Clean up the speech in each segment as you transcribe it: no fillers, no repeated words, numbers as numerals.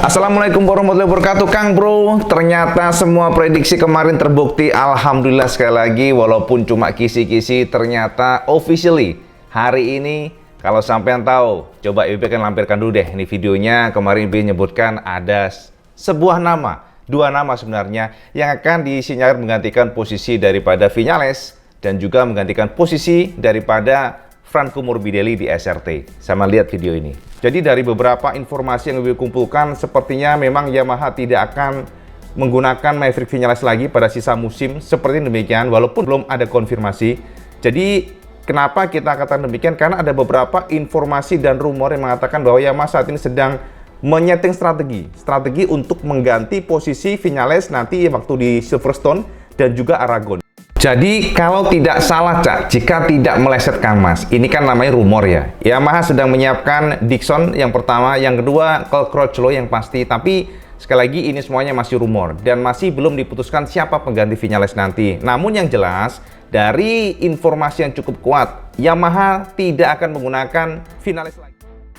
Assalamualaikum warahmatullahi wabarakatuh, Kang Bro. Ternyata semua prediksi kemarin terbukti. Alhamdulillah sekali lagi, walaupun cuma kisi-kisi, ternyata officially hari ini, kalau sampean tahu, coba Ibu kan lampirkan dulu deh. Ini videonya kemarin Ibu menyebutkan ada sebuah nama, dua nama sebenarnya yang akan disinyalir menggantikan posisi daripada Viñales dan juga menggantikan posisi daripada Franco Morbidelli di SRT. Sama lihat video ini. Jadi dari beberapa informasi yang Ibu kumpulkan, sepertinya memang Yamaha tidak akan menggunakan Maverick Viñales lagi pada sisa musim. Seperti demikian, walaupun belum ada konfirmasi. Jadi kenapa kita katakan demikian? Karena ada beberapa informasi dan rumor yang mengatakan bahwa Yamaha saat ini sedang menyeting strategi untuk mengganti posisi Viñales nanti waktu di Silverstone dan juga Aragon. Jadi kalau tidak salah, Cak, jika tidak meleset Kang Mas, ini kan namanya rumor ya. Yamaha sedang menyiapkan Dixon yang pertama, yang kedua Crutchlow yang pasti. Tapi sekali lagi ini semuanya masih rumor dan masih belum diputuskan siapa pengganti Viñales nanti. Namun yang jelas dari informasi yang cukup kuat, Yamaha tidak akan menggunakan Viñales lagi.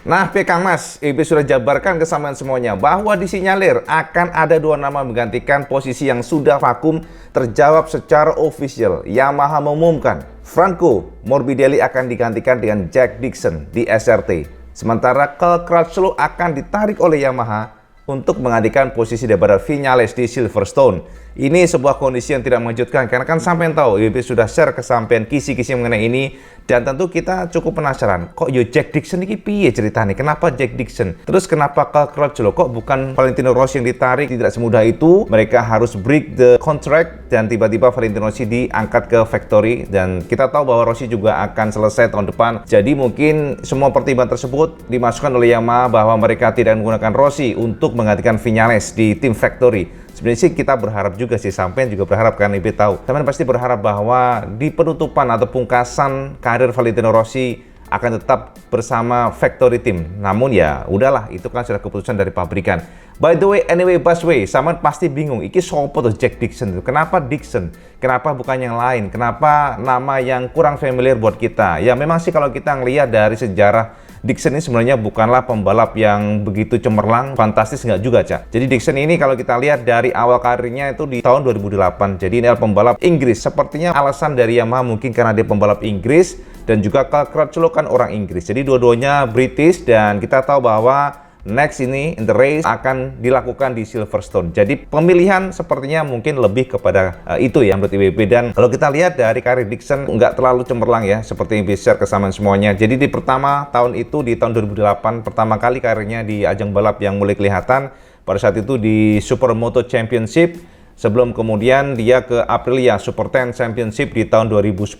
Nah, Kang Mas, Ibu sudah jabarkan kesamaan semuanya bahwa disinyalir akan ada dua nama menggantikan posisi yang sudah vakum terjawab secara official. Yamaha mengumumkan Franco Morbidelli akan digantikan dengan Jack Dixon di SRT. Sementara Crutchlow akan ditarik oleh Yamaha untuk menggantikan posisi daripada Viñales di Silverstone. Ini sebuah kondisi yang tidak mengejutkan karena kan sampean tahu, Ibu sudah share ke sampean kisi-kisi mengenai ini dan tentu kita cukup penasaran. Kok yo Jack Dixon ini piye ceritanya? Kenapa Jack Dixon? Terus kenapa Crutchlow? Kok bukan Valentino Rossi yang ditarik? Tidak semudah itu. Mereka harus break the contract dan tiba-tiba Valentino Rossi diangkat ke factory dan kita tahu bahwa Rossi juga akan selesai tahun depan. Jadi mungkin semua pertimbangan tersebut dimasukkan oleh Yamaha bahwa mereka tidak menggunakan Rossi untuk menggantikan Viñales di tim factory. Sebenarnya sih kita berharap juga sih, sampean juga berharap kan, Ibu tahu. Teman pasti berharap bahwa di penutupan atau pungkasan karir Valentino Rossi akan tetap bersama factory team. Namun ya udahlah, itu kan sudah keputusan dari pabrikan. By the way, anyway, busway, sampean pasti bingung. Iki sopo tuh Jack Dixon itu? Kenapa Dixon? Kenapa bukan yang lain? Kenapa nama yang kurang familiar buat kita? Ya memang sih kalau kita ngelihat dari sejarah, Dixon ini sebenarnya bukanlah pembalap yang begitu cemerlang, fantastis nggak juga, Cak. Jadi Dixon ini kalau kita lihat dari awal karirnya itu di tahun 2008. Jadi ini adalah pembalap Inggris. Sepertinya alasan dari Yamaha mungkin karena dia pembalap Inggris dan juga Crutchlow kan orang Inggris. Jadi dua-duanya British dan kita tahu bahwa next ini in the race akan dilakukan di Silverstone. Jadi pemilihan sepertinya mungkin lebih kepada itu ya menurut IWB. Dan kalau kita lihat dari karir Dixon nggak terlalu cemerlang ya, seperti yang bisa kesamaan semuanya. Jadi di pertama tahun itu di tahun 2008 pertama kali karirnya di ajang balap yang mulai kelihatan pada saat itu di Supermoto Championship. Sebelum kemudian dia ke Aprilia Super 10 Championship di tahun 2010.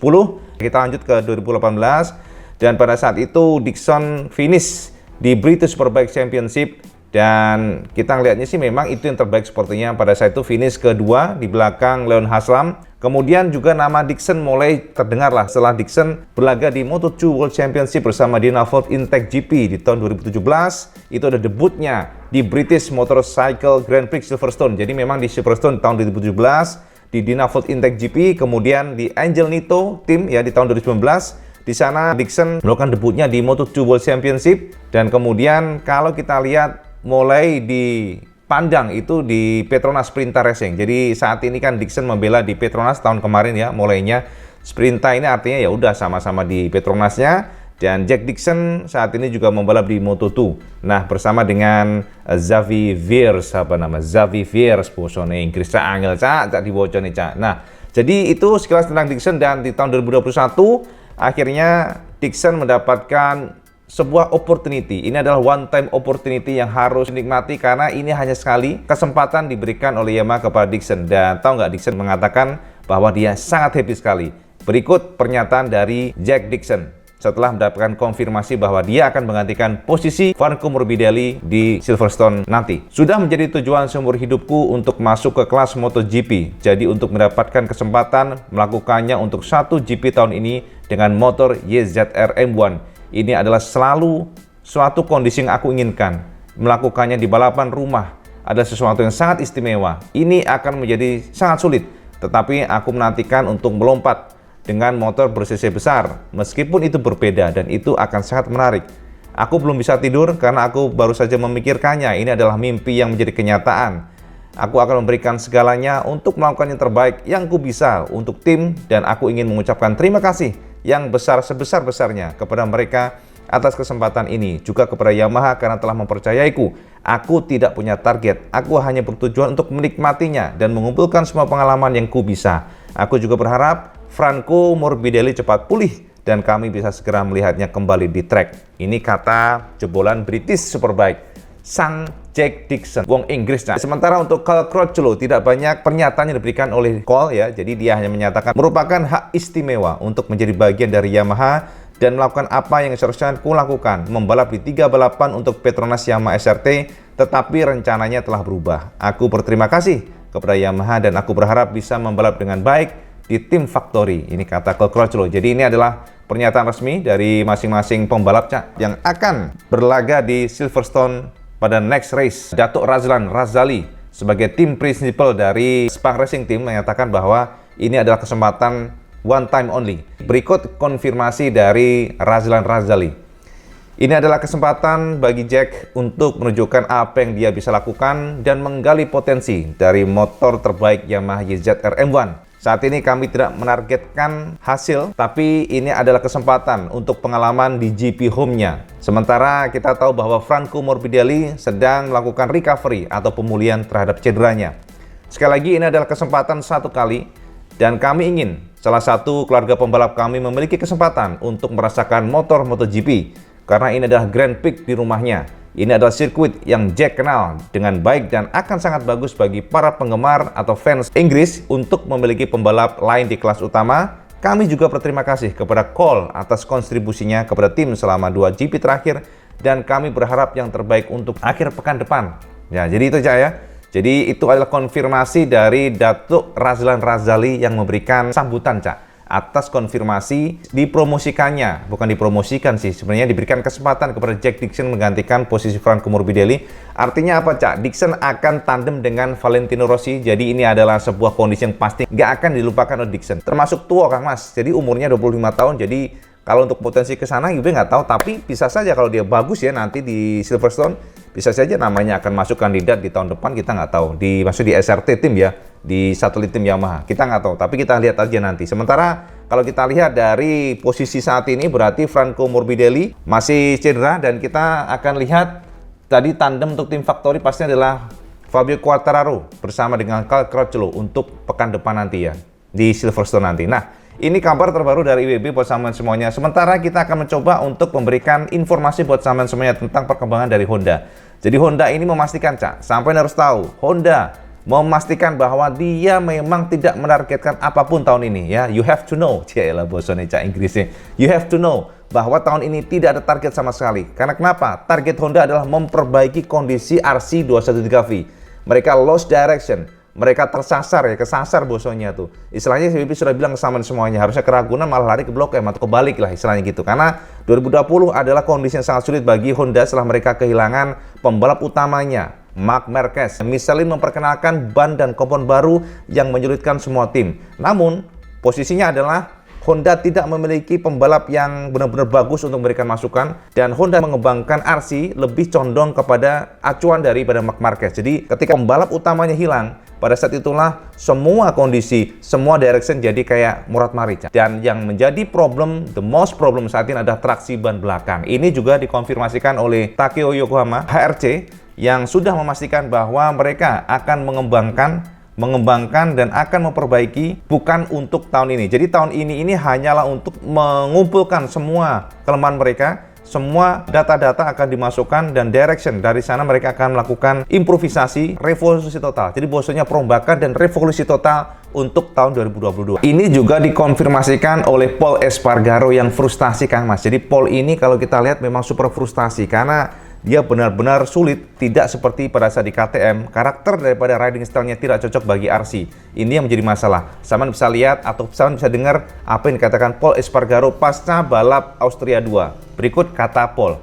Kita lanjut ke 2018 dan pada saat itu Dixon finish di British Superbike Championship dan kita ngelihatnya sih memang itu yang terbaik sepertinya. Pada saat itu finish kedua di belakang Leon Haslam. Kemudian juga nama Dixon mulai terdengar lah setelah Dixon berlaga di Moto2 World Championship bersama Dynaford Intech GP di tahun 2017. Itu ada debutnya di British Motorcycle Grand Prix Silverstone. Jadi memang di Silverstone tahun 2017 di Dynaford Intech GP, kemudian di Angel Nito Team ya di tahun 2019. Di sana Dixon melakukan debutnya di Moto2 World Championship dan kemudian kalau kita lihat mulai dipandang itu di Petronas Sprinta Racing. Jadi saat ini kan Dixon membela di Petronas tahun kemarin ya mulainya. Sprinta ini artinya ya udah sama-sama di Petronasnya dan Jack Dixon saat ini juga membalap di Moto2. Nah, bersama dengan Xavi Viers Xavi Viers bosone Inggris angel cak dibocone cak. Nah, jadi itu sekilas tentang Dixon dan di tahun 2021 akhirnya Dixon mendapatkan sebuah opportunity. Ini adalah one time opportunity yang harus dinikmati karena ini hanya sekali kesempatan diberikan oleh Yamaha kepada Dixon. Dan tahu nggak, Dixon mengatakan bahwa dia sangat happy sekali. Berikut pernyataan dari Jack Dixon setelah mendapatkan konfirmasi bahwa dia akan menggantikan posisi Franco Morbidelli di Silverstone nanti. Sudah menjadi tujuan seumur hidupku untuk masuk ke kelas MotoGP. Jadi untuk mendapatkan kesempatan melakukannya untuk satu GP tahun ini dengan motor YZR M1. Ini adalah selalu suatu kondisi yang aku inginkan. Melakukannya di balapan rumah adalah sesuatu yang sangat istimewa. Ini akan menjadi sangat sulit, tetapi aku menantikan untuk melompat dengan motor ber-cc besar. Meskipun itu berbeda dan itu akan sangat menarik. Aku belum bisa tidur karena aku baru saja memikirkannya. Ini adalah mimpi yang menjadi kenyataan. Aku akan memberikan segalanya untuk melakukan yang terbaik yang ku bisa untuk tim, dan aku ingin mengucapkan terima kasih yang besar sebesar-besarnya kepada mereka atas kesempatan ini, juga kepada Yamaha karena telah mempercayaiku. Aku tidak punya target, aku hanya bertujuan untuk menikmatinya dan mengumpulkan semua pengalaman yang ku bisa. Aku juga berharap Franco Morbidelli cepat pulih dan kami bisa segera melihatnya kembali di track. Ini kata jebolan British Superbike, sang Jack Dixon, wong Inggris. Nah, sementara untuk Cal Crutchlow tidak banyak pernyataan yang diberikan oleh Cole ya. Jadi dia hanya menyatakan merupakan hak istimewa untuk menjadi bagian dari Yamaha dan melakukan apa yang seharusnya ku lakukan, membalap di 3 balapan untuk Petronas Yamaha SRT, tetapi rencananya telah berubah. Aku berterima kasih kepada Yamaha dan aku berharap bisa membalap dengan baik di tim Factory. Ini kata Cal Crutchlow. Jadi ini adalah pernyataan resmi dari masing-masing pembalap yang akan berlaga di Silverstone pada next race. Datuk Razlan Razali sebagai tim prinsipal dari Spang Racing Team menyatakan bahwa ini adalah kesempatan one time only. Berikut konfirmasi dari Razlan Razali. Ini adalah kesempatan bagi Jack untuk menunjukkan apa yang dia bisa lakukan dan menggali potensi dari motor terbaik Yamaha YZR M1. Saat ini kami tidak menargetkan hasil, tapi ini adalah kesempatan untuk pengalaman di GP home-nya. Sementara kita tahu bahwa Franco Morbidelli sedang melakukan recovery atau pemulihan terhadap cederanya. Sekali lagi, ini adalah kesempatan satu kali, dan kami ingin salah satu keluarga pembalap kami memiliki kesempatan untuk merasakan motor MotoGP, karena ini adalah Grand Prix di rumahnya. Ini adalah sirkuit yang Jack kenal dengan baik dan akan sangat bagus bagi para penggemar atau fans Inggris untuk memiliki pembalap lain di kelas utama. Kami juga berterima kasih kepada Cole atas kontribusinya kepada tim selama 2 GP terakhir, dan kami berharap yang terbaik untuk akhir pekan depan. Ya, jadi itu Cak ya. Jadi itu adalah konfirmasi dari Datuk Razlan Razali yang memberikan sambutan Cak atas konfirmasi dipromosikannya, bukan dipromosikan sih, sebenarnya diberikan kesempatan kepada Jack Dixon menggantikan posisi Franco Morbidelli. Artinya apa Cak? Dixon akan tandem dengan Valentino Rossi, jadi ini adalah sebuah kondisi yang pasti nggak akan dilupakan oleh Dixon. Termasuk tua Kang Mas, jadi umurnya 25 tahun, jadi kalau untuk potensi ke sana gue nggak tahu, tapi bisa saja kalau dia bagus ya nanti di Silverstone, bisa saja namanya akan masuk kandidat di tahun depan, kita nggak tahu. Maksud di SRT tim ya, di satelit tim Yamaha, kita nggak tahu, tapi kita lihat aja nanti. Sementara kalau kita lihat dari posisi saat ini berarti Franco Morbidelli masih cedera, dan kita akan lihat tadi tandem untuk tim Factory pastinya adalah Fabio Quartararo bersama dengan Cal Crutchlow untuk pekan depan nanti ya, di Silverstone nanti. Nah, ini kabar terbaru dari IWB buat sampean semuanya. Sementara kita akan mencoba untuk memberikan informasi buat sampean semuanya tentang perkembangan dari Honda. Jadi Honda ini memastikan Cak, sampean harus tahu, Honda memastikan bahwa dia memang tidak menargetkan apapun tahun ini ya. You have to know, cialah bosone Cak Inggrisnya. You have to know bahwa tahun ini tidak ada target sama sekali. Karena kenapa? Target Honda adalah memperbaiki kondisi RC213V. Mereka lost direction. Mereka tersasar ya, kesasar bosonya tuh. Istilahnya CBP sudah bilang kesamaan semuanya, harusnya ke Ragunan malah lari ke Blok M atau kebalik lah istilahnya gitu. Karena 2020 adalah kondisi yang sangat sulit bagi Honda setelah mereka kehilangan pembalap utamanya, Marc Marquez. Michelin memperkenalkan ban dan kompon baru yang menyulitkan semua tim. Namun, posisinya adalah Honda tidak memiliki pembalap yang benar-benar bagus untuk memberikan masukan, dan Honda mengembangkan RC lebih condong kepada acuan daripada Marc Marquez. Jadi ketika pembalap utamanya hilang, pada saat itulah semua kondisi, semua direction jadi kayak Murad Marica. Dan yang menjadi problem, the most problem saat ini adalah traksi ban belakang. Ini juga dikonfirmasikan oleh Takeo Yokohama HRC yang sudah memastikan bahwa mereka akan mengembangkan dan akan memperbaiki bukan untuk tahun ini. Jadi tahun ini hanyalah untuk mengumpulkan semua kelemahan mereka, semua data-data akan dimasukkan dan direction. Dari sana mereka akan melakukan improvisasi, revolusi total. Jadi bahwasanya perombakan dan revolusi total untuk tahun 2022. Ini juga dikonfirmasikan oleh Pol Espargaro yang frustasi Kang Mas. Jadi Pol ini kalau kita lihat memang super frustasi karena dia benar-benar sulit, tidak seperti pada saat di KTM. Karakter daripada riding style-nya tidak cocok bagi RC. Ini yang menjadi masalah. Saman bisa lihat atau saman bisa dengar apa yang dikatakan Pol Espargaro pasca balap Austria 2. Berikut kata Pol.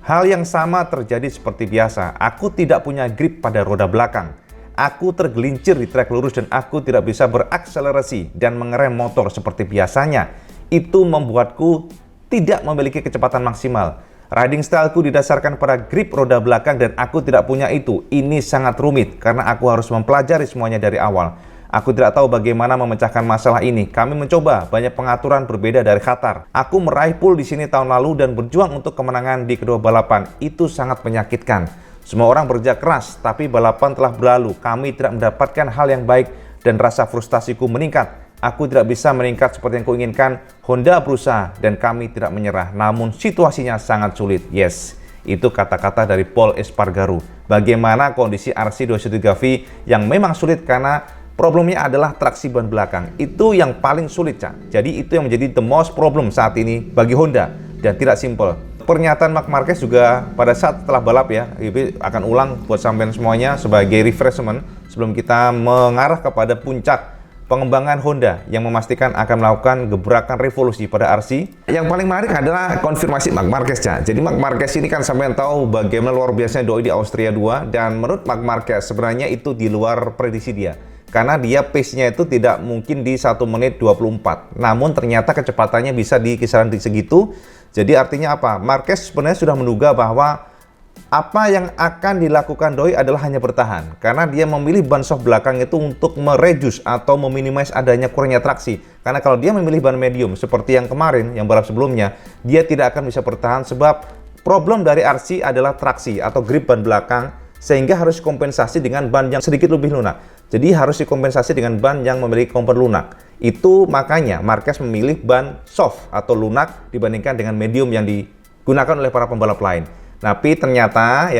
Hal yang sama terjadi seperti biasa. Aku tidak punya grip pada roda belakang. Aku tergelincir di trek lurus dan aku tidak bisa berakselerasi dan mengerem motor seperti biasanya. Itu membuatku tidak memiliki kecepatan maksimal. Riding styleku didasarkan pada grip roda belakang dan aku tidak punya itu. Ini sangat rumit karena aku harus mempelajari semuanya dari awal. Aku tidak tahu bagaimana memecahkan masalah ini. Kami mencoba banyak pengaturan berbeda dari Qatar. Aku meraih pole di sini tahun lalu dan berjuang untuk kemenangan di kedua balapan. Itu sangat menyakitkan. Semua orang bekerja keras, tapi balapan telah berlalu. Kami tidak mendapatkan hal yang baik dan rasa frustasiku meningkat. Aku tidak bisa meningkat seperti yang kuinginkan. Honda berusaha dan kami tidak menyerah. Namun situasinya sangat sulit. Yes, itu kata-kata dari Pol Espargaro. Bagaimana kondisi RC213V yang memang sulit karena problemnya adalah traksi ban belakang. Itu yang paling sulit, Cak. Jadi itu yang menjadi the most problem saat ini bagi Honda dan tidak simple. Pernyataan Marc Marquez juga pada saat setelah balap ya, ini akan ulang buat sampean semuanya sebagai refreshment sebelum kita mengarah kepada puncak pengembangan Honda yang memastikan akan melakukan gebrakan revolusi pada RC. Yang paling menarik adalah konfirmasi Marc Marquez, Cak. Jadi Marc Marquez ini kan sampai tahu bagaimana luar biasanya doi di Austria 2, dan menurut Marc Marquez sebenarnya itu di luar prediksi dia. Karena dia pace-nya itu tidak mungkin di 1 menit 24. Namun ternyata kecepatannya bisa di kisaran di segitu. Jadi artinya apa? Marquez sebenarnya sudah menduga bahwa apa yang akan dilakukan doi adalah hanya bertahan, karena dia memilih ban soft belakang itu untuk mereduce atau meminimize adanya kurangnya traksi. Karena kalau dia memilih ban medium seperti yang kemarin, yang balap sebelumnya, dia tidak akan bisa bertahan sebab problem dari RC adalah traksi atau grip ban belakang, sehingga harus kompensasi dengan ban yang sedikit lebih lunak. Jadi harus dikompensasi dengan ban yang memiliki komponen lunak. Itu makanya Marquez memilih ban soft atau lunak dibandingkan dengan medium yang digunakan oleh para pembalap lain. Tapi ternyata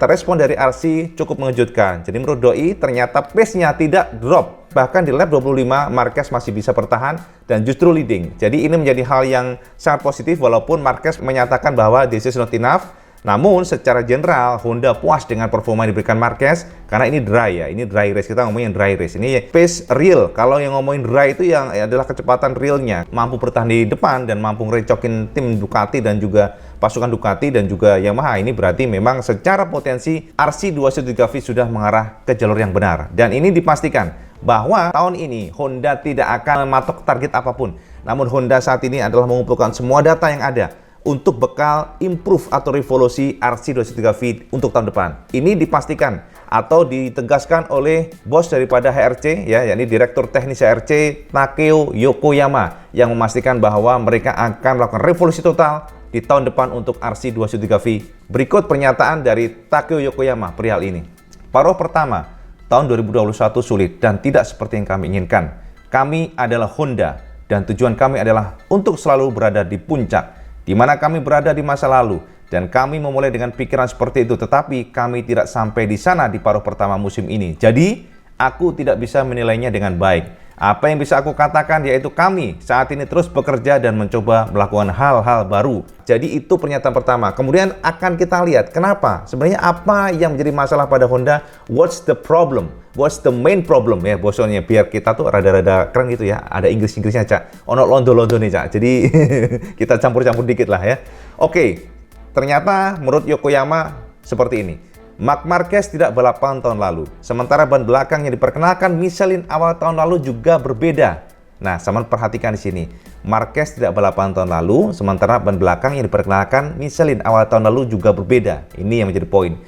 respon dari RC cukup mengejutkan. Jadi menurut doi ternyata pace-nya tidak drop. Bahkan di lap 25 Marquez masih bisa bertahan dan justru leading. Jadi ini menjadi hal yang sangat positif walaupun Marquez menyatakan bahwa this is not enough. Namun secara general Honda puas dengan performa yang diberikan Marquez karena ini dry ya, ini dry race, kita ngomongin dry race. Ini pace real. Kalau yang ngomongin dry itu yang adalah kecepatan realnya, mampu bertahan di depan dan mampu ngerecokin tim Ducati dan juga pasukan Ducati dan juga Yamaha. Ini berarti memang secara potensi RC213V sudah mengarah ke jalur yang benar. Dan ini dipastikan bahwa tahun ini Honda tidak akan mematok target apapun. Namun Honda saat ini adalah mengumpulkan semua data yang ada untuk bekal improve atau revolusi RC213V untuk tahun depan. Ini dipastikan atau ditegaskan oleh bos daripada HRC ya, yakni Direktur Teknis HRC Takeo Yokoyama, yang memastikan bahwa mereka akan melakukan revolusi total di tahun depan untuk RC213V. Berikut pernyataan dari Takeo Yokoyama perihal ini. Paruh pertama, tahun 2021 sulit dan tidak seperti yang kami inginkan. Kami adalah Honda dan tujuan kami adalah untuk selalu berada di puncak di mana kami berada di masa lalu, dan kami memulai dengan pikiran seperti itu, tetapi kami tidak sampai di sana di paruh pertama musim ini. Jadi, aku tidak bisa menilainya dengan baik. Apa yang bisa aku katakan yaitu kami saat ini terus bekerja dan mencoba melakukan hal-hal baru. Jadi itu pernyataan pertama. Kemudian akan kita lihat kenapa, sebenarnya apa yang menjadi masalah pada Honda, what's the problem, what's the main problem ya bosonnya, biar kita tuh rada-rada keren gitu ya, ada Inggris-Inggrisnya, Cak. Ono londo-londo nih, Cak. Jadi kita campur-campur dikit lah ya. Oke, ternyata menurut Yokoyama seperti ini. Marc Marquez tidak balapan tahun lalu, sementara ban belakang yang diperkenalkan Michelin awal tahun lalu juga berbeda. Nah, sama perhatikan di sini. Marquez tidak balapan tahun lalu, sementara ban belakang yang diperkenalkan Michelin awal tahun lalu juga berbeda. Ini yang menjadi poin.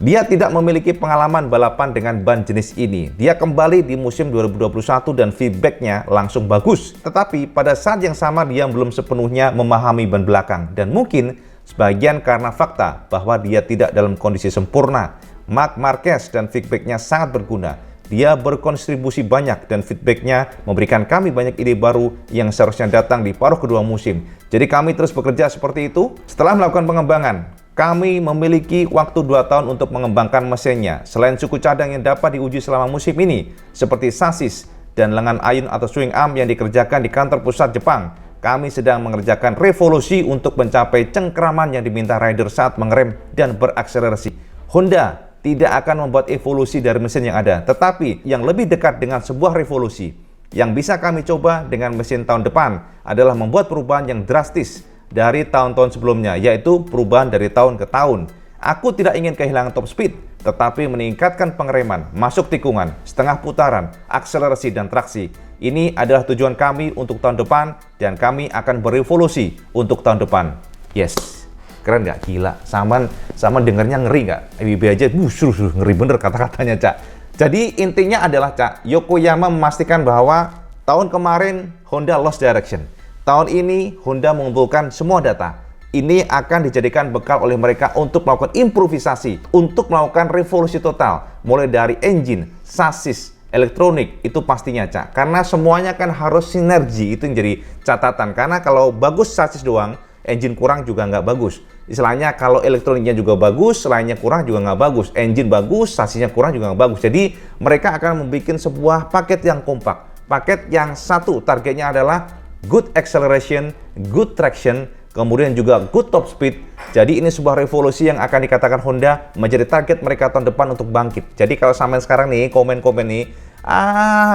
Dia tidak memiliki pengalaman balapan dengan ban jenis ini. Dia kembali di musim 2021 dan feedbacknya langsung bagus. Tetapi pada saat yang sama dia belum sepenuhnya memahami ban belakang. Dan mungkin sebagian karena fakta bahwa dia tidak dalam kondisi sempurna. Marc Marquez dan feedbacknya sangat berguna. Dia berkontribusi banyak dan feedbacknya memberikan kami banyak ide baru yang seharusnya datang di paruh kedua musim. Jadi kami terus bekerja seperti itu. Setelah melakukan pengembangan, kami memiliki waktu 2 tahun untuk mengembangkan mesinnya. Selain suku cadang yang dapat diuji selama musim ini, seperti sasis dan lengan ayun atau swing arm yang dikerjakan di kantor pusat Jepang, kami sedang mengerjakan revolusi untuk mencapai cengkraman yang diminta rider saat mengerem dan berakselerasi. Honda tidak akan membuat evolusi dari mesin yang ada, tetapi yang lebih dekat dengan sebuah revolusi. Yang bisa kami coba dengan mesin tahun depan adalah membuat perubahan yang drastis dari tahun-tahun sebelumnya, yaitu perubahan dari tahun ke tahun. Aku tidak ingin kehilangan top speed, tetapi meningkatkan pengereman, masuk tikungan, setengah putaran, akselerasi, dan traksi. Ini adalah tujuan kami untuk tahun depan dan kami akan berevolusi untuk tahun depan. Yes, keren nggak? Gila. Sama dengernya ngeri nggak? EWB aja, ngeri bener kata-katanya, Cak. Jadi intinya adalah, Cak, Yokoyama memastikan bahwa tahun kemarin Honda lost direction. Tahun ini Honda mengumpulkan semua data. Ini akan dijadikan bekal oleh mereka untuk melakukan improvisasi, untuk melakukan revolusi total, mulai dari engine, sasis, elektronik, itu pastinya, Cak. Karena semuanya kan harus sinergi, itu yang jadi catatan. Karena kalau bagus sasis doang, engine kurang juga nggak bagus. Istilahnya kalau elektroniknya juga bagus, lainnya kurang juga nggak bagus. Engine bagus, sasisnya kurang juga nggak bagus. Jadi mereka akan membuat sebuah paket yang kompak. Paket yang satu, targetnya adalah good acceleration, good traction, kemudian juga good top speed. Jadi ini sebuah revolusi yang akan dikatakan Honda menjadi target mereka tahun depan untuk bangkit. Jadi kalau sampai sekarang nih, komen-komen nih,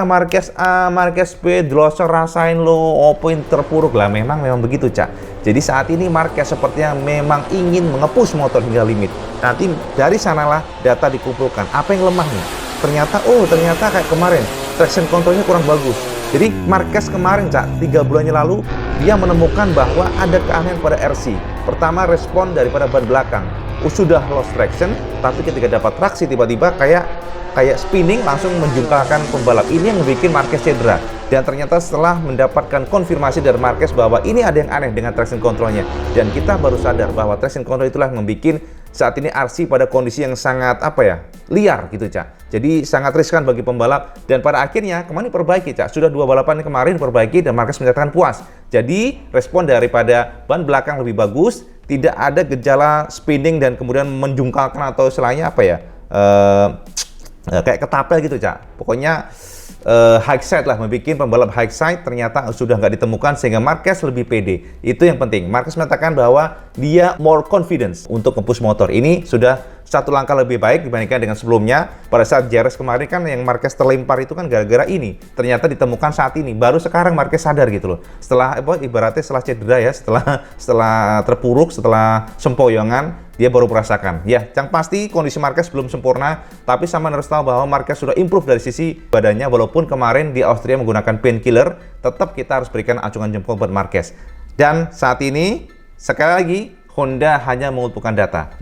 Marquez B, Drosser rasain lo, opoin terpuruk lah. Memang begitu, Cak. Jadi saat ini Marquez sepertinya memang ingin mengepush motor hingga limit. Nanti dari sanalah data dikumpulkan. Apa yang lemah nih? Ternyata kayak kemarin, traction controlnya kurang bagus. Jadi Marquez kemarin, Cak, 3 bulannya lalu, dia menemukan bahwa ada keanehan pada RC. Pertama, respon daripada ban belakang. Sudah lost traction, tapi ketika dapat traksi tiba-tiba kayak spinning langsung menjungkalkan pembalap. Ini yang membuat Marquez cedera. Dan ternyata setelah mendapatkan konfirmasi dari Marquez bahwa ini ada yang aneh dengan traction controlnya. Dan kita baru sadar bahwa traction control itulah yang membuat saat ini RC pada kondisi yang sangat liar gitu, Cak. Jadi sangat riskan bagi pembalap. Dan pada akhirnya kemarin diperbaiki, Cak. Sudah 2 balapan kemarin diperbaiki dan Marquez menyatakan puas. Jadi respon daripada ban belakang lebih bagus, tidak ada gejala spinning dan kemudian menjungkalkan atau selainnya kayak ketapel gitu, Cak. Pokoknya high side lah, membuat pembalap high side ternyata sudah nggak ditemukan sehingga Marquez lebih pede. Itu yang penting. Marquez menyatakan bahwa dia more confidence untuk nge-push motor. Ini sudah satu langkah lebih baik dibandingkan dengan sebelumnya. Pada saat JRS kemarin kan yang Marquez terlempar itu kan gara-gara ini. Ternyata ditemukan saat ini. Baru sekarang Marquez sadar gitu loh. Setelah ibaratnya setelah cedera ya, setelah terpuruk, setelah sempoyongan, dia baru merasakan. Ya, yang pasti kondisi Marquez belum sempurna, tapi sama harus tahu bahwa Marquez sudah improve dari sisi badannya. Walaupun kemarin di Austria menggunakan painkiller, tetap kita harus berikan acungan jempol buat Marquez. Dan saat ini, sekali lagi, Honda hanya mengumpulkan data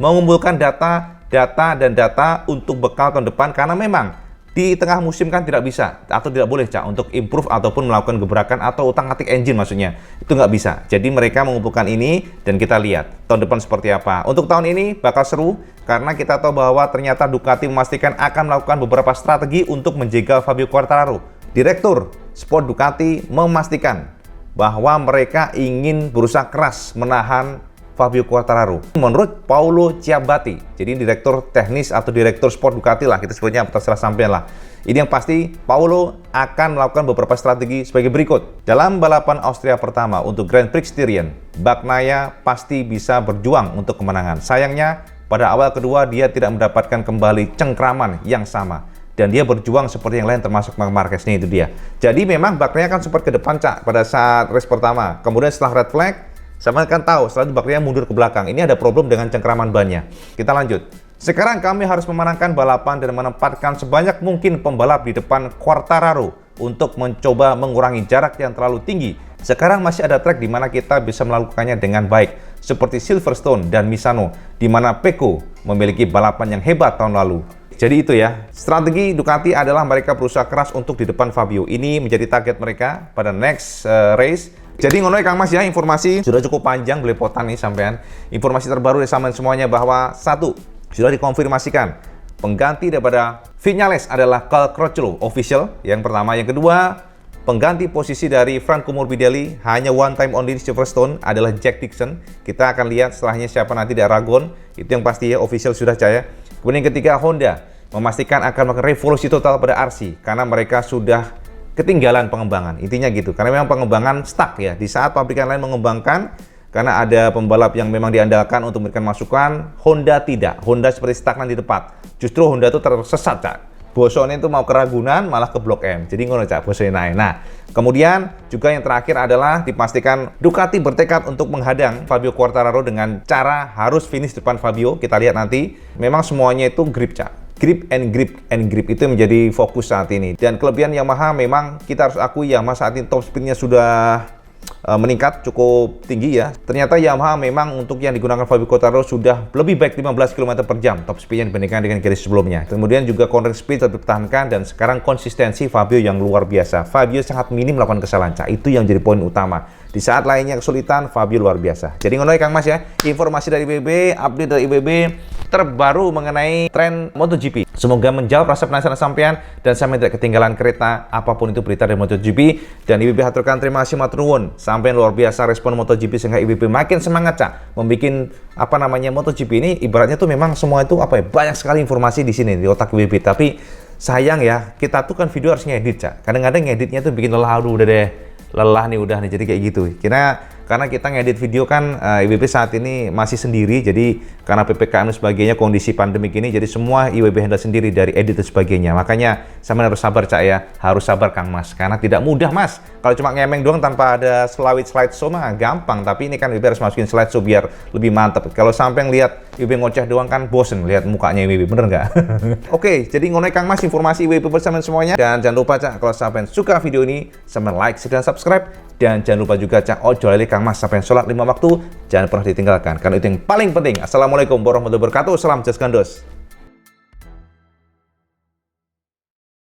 untuk bekal tahun depan, karena memang di tengah musim kan tidak bisa atau tidak boleh, Cak, untuk improve ataupun melakukan gebrakan atau utak-atik engine maksudnya. Itu nggak bisa. Jadi mereka mengumpulkan ini dan kita lihat tahun depan seperti apa. Untuk tahun ini bakal seru karena kita tahu bahwa ternyata Ducati memastikan akan melakukan beberapa strategi untuk menjegal Fabio Quartararo. Direktur Sport Ducati memastikan bahwa mereka ingin berusaha keras menahan Fabio Quartararo. Menurut Paolo Ciabatti, jadi direktur teknis atau direktur sport Ducati lah, kita sebutnya terserah sampean lah. Ini yang pasti, Paolo akan melakukan beberapa strategi sebagai berikut. Dalam balapan Austria pertama untuk Grand Prix Styrian, Bagnaia pasti bisa berjuang untuk kemenangan. Sayangnya, pada awal kedua dia tidak mendapatkan kembali cengkraman yang sama. Dan dia berjuang seperti yang lain termasuk Marquez, ini itu dia. Jadi memang Bagnaia kan sempat ke depan, Cak, pada saat race pertama. Kemudian setelah red flag, sama kan tahu, setelah itu Bagnaia mundur ke belakang. Ini ada problem dengan cengkraman bannya. Kita lanjut. Sekarang kami harus memenangkan balapan dan menempatkan sebanyak mungkin pembalap di depan Quartararo untuk mencoba mengurangi jarak yang terlalu tinggi. Sekarang masih ada track di mana kita bisa melakukannya dengan baik, seperti Silverstone dan Misano, di mana Pecco memiliki balapan yang hebat tahun lalu. Jadi itu ya, strategi Ducati adalah mereka berusaha keras untuk di depan Fabio. Ini menjadi target mereka pada next race. Jadi ngono Kang Mas ya, informasi sudah cukup panjang belepotan nih sampean. Informasi terbaru dari sampean semuanya bahwa satu, sudah dikonfirmasikan pengganti daripada Viñales adalah Cal Crutchlow official. Yang pertama, yang kedua, pengganti posisi dari Franco Morbidelli hanya one time only di Silverstone adalah Jack Dixon. Kita akan lihat setelahnya siapa nanti di Aragon. Itu yang pasti ya, official sudah Caya. Kemudian yang ketiga, Honda memastikan akan melakukan revolusi total pada RC karena mereka sudah ketinggalan pengembangan. Intinya gitu, karena memang pengembangan stuck ya. Di saat pabrikan lain mengembangkan, karena ada pembalap yang memang diandalkan untuk memberikan masukan, Honda tidak. Honda seperti stagnan di depan. Justru Honda itu tersesat, Cak. Bosone itu mau ke Ragunan, malah ke Blok M. Jadi ngono, Cak, bosone naik. Nah, kemudian juga yang terakhir adalah dipastikan Ducati bertekad untuk menghadang Fabio Quartararo dengan cara harus finish depan Fabio. Kita lihat nanti. Memang semuanya itu grip, Cak. Grip and grip itu menjadi fokus saat ini. Dan kelebihan Yamaha memang kita harus akui Yamaha saat ini top speednya sudah meningkat cukup tinggi ya. Ternyata Yamaha memang untuk yang digunakan Fabio Quartararo sudah lebih baik 15 km per jam top speednya dibandingkan dengan garis sebelumnya. Kemudian juga corner speed tetap dipertahankan dan sekarang konsistensi Fabio yang luar biasa. Fabio sangat minim melakukan kesalahan, itu yang jadi poin utama. Di saat lainnya kesulitan, Fabio luar biasa. Jadi ngono Kang Mas ya, informasi dari IWB, update dari IWB terbaru mengenai tren MotoGP. Semoga menjawab rasa penasaran sampean dan sampai tidak ketinggalan kereta apapun itu berita dari MotoGP. Dan IWB haturkan terima kasih matur nuwun. Sampean luar biasa respon MotoGP sehingga IWB makin semangat Cak membikin MotoGP ini ibaratnya tuh memang semua itu banyak sekali informasi di sini di otak IWB. Tapi sayang ya, kita tuh kan video harus ngedit Cak. Kadang-kadang ngeditnya tuh bikin lelah, aduh udah deh. Lelah nih udah nih, jadi kayak gitu. Karena kita ngedit video kan IWB saat ini masih sendiri, jadi karena PPKM dan sebagainya, kondisi pandemik ini, jadi semua IWB handle sendiri dari edit dan sebagainya. Makanya sama harus sabar Cak ya, harus sabar Kang Mas, karena tidak mudah Mas. Kalau cuma ngemeng doang tanpa ada slideshow mah gampang, tapi ini kan IWB harus masukin slideshow biar lebih mantap. Kalau sampai ngeliat IWB ngoceh doang kan bosen lihat mukanya IWB, bener nggak? Oke, jadi ngono Kang Mas informasi IWB bersama semuanya. Dan jangan lupa Cak, kalau sampai suka video ini, sampai like, share, dan subscribe. Dan jangan lupa juga Cak, ojo lali Kang Mas sampai sholat 5 waktu, jangan pernah ditinggalkan, karena itu yang paling penting. Assalamualaikum warahmatullahi wabarakatuh, salam Just Gandos.